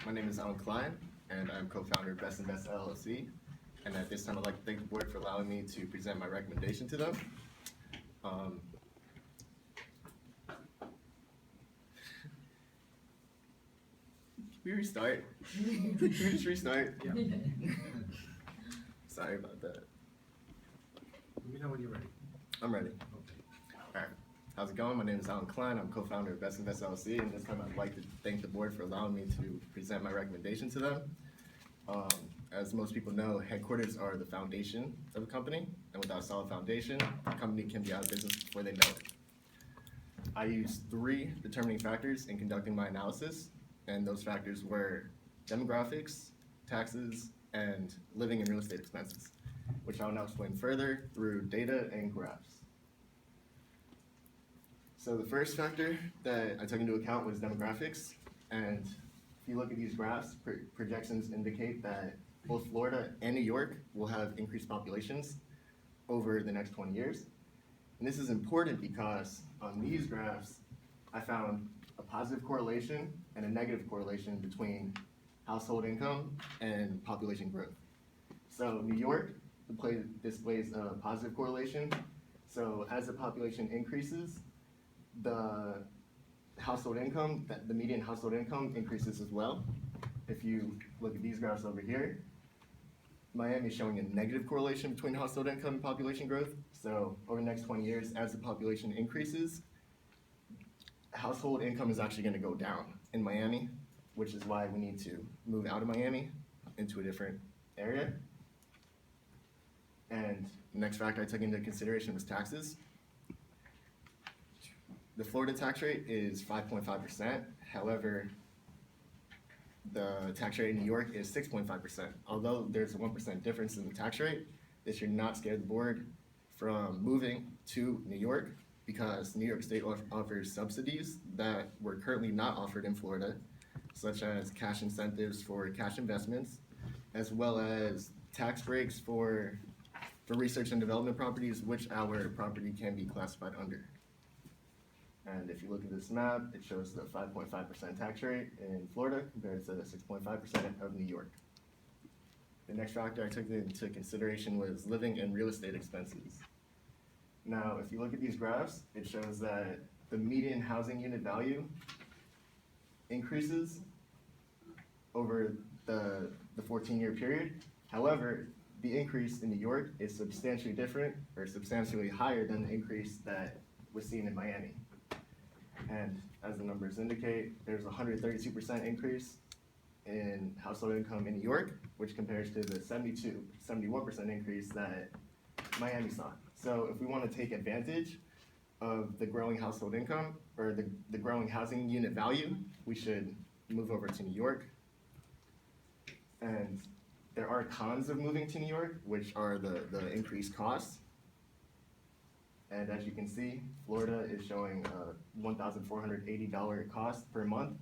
My name is Alan Klein, and I'm co-founder of Best Invest LLC. And at this time, I'd like to thank the board for allowing me to present my recommendation to them. Can we restart? Can we just restart? Yeah. Sorry about that. Let me know when you're ready. I'm ready. Okay. All right. How's it going? My name is Alan Klein. I'm co-founder of Best Invest LLC, and this time I'd like to thank the board for allowing me to present my recommendation to them. As most people know, headquarters are the foundation of a company, and without a solid foundation, the company can be out of business before they know it. I used 3 determining factors in conducting my analysis, and those factors were demographics, taxes, and living and real estate expenses, which I'll now explain further through data and graphs. So the first factor that I took into account was demographics, and if you look at these graphs, projections indicate that both Florida and New York will have increased populations over the next 20 years. And this is important because on these graphs, I found a positive correlation and a negative correlation between household income and population growth. So New York displays a positive correlation. So as the population increases, the household income, the median household income increases as well. If you look at these graphs over here, Miami is showing a negative correlation between household income and population growth. So over the next 20 years, as the population increases, household income is actually going to go down in Miami, which is why we need to move out of Miami into a different area. And the next factor I took into consideration was taxes. The Florida tax rate is 5.5%. However, the tax rate in New York is 6.5%. Although there's a 1% difference in the tax rate, this should not scare the board from moving to New York, because New York State offers subsidies that were currently not offered in Florida, such as cash incentives for cash investments, as well as tax breaks for research and development properties, which our property can be classified under. And if you look at this map, it shows the 5.5% tax rate in Florida compared to the 6.5% of New York. The next factor I took into consideration was living and real estate expenses. Now, if you look at these graphs, it shows that the median housing unit value increases over the 14-year period. However, the increase in New York is substantially different, or substantially higher than the increase that was seen in Miami. And as the numbers indicate, there's a 132% increase in household income in New York, which compares to the 71% increase that Miami saw. So if we want to take advantage of the growing household income, or the growing housing unit value, we should move over to New York. And there are cons of moving to New York, which are the increased costs. And as you can see, Florida is showing a $1,480 cost per month,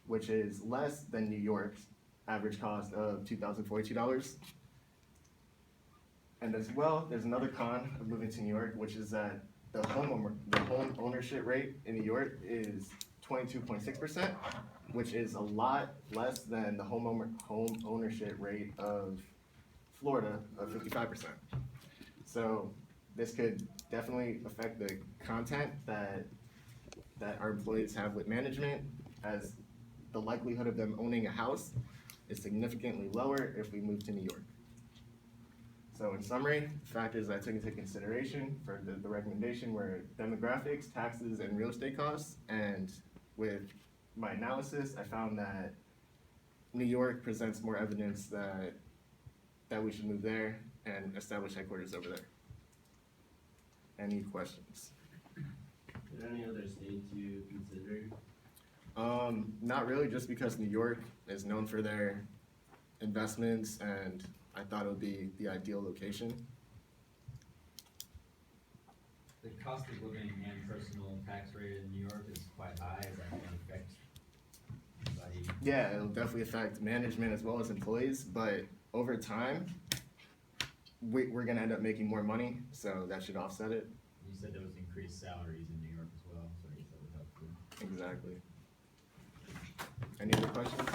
which is less than New York's average cost of $2,042. And as well, there's another con of moving to New York, which is that the home ownership rate in New York is 22.6%, which is a lot less than the home ownership rate of Florida of 55%. So this could definitely affect the content that our employees have with management, as the likelihood of them owning a house is significantly lower if we move to New York. So in summary, the factors I took into consideration for the recommendation were demographics, taxes, and real estate costs. And with my analysis, I found that New York presents more evidence that we should move there and establish headquarters over there. Any questions? Are there any other states you consider? Not really, just because New York is known for their investments, and I thought it would be the ideal location. The cost of living and personal tax rate in New York is quite high. Is that going to affect anybody? Yeah, it'll definitely affect management as well as employees, but over time, we're going to end up making more money, so that should offset it. You said there was increased salaries in New York as well, so I guess that would help too. Exactly. Any other questions?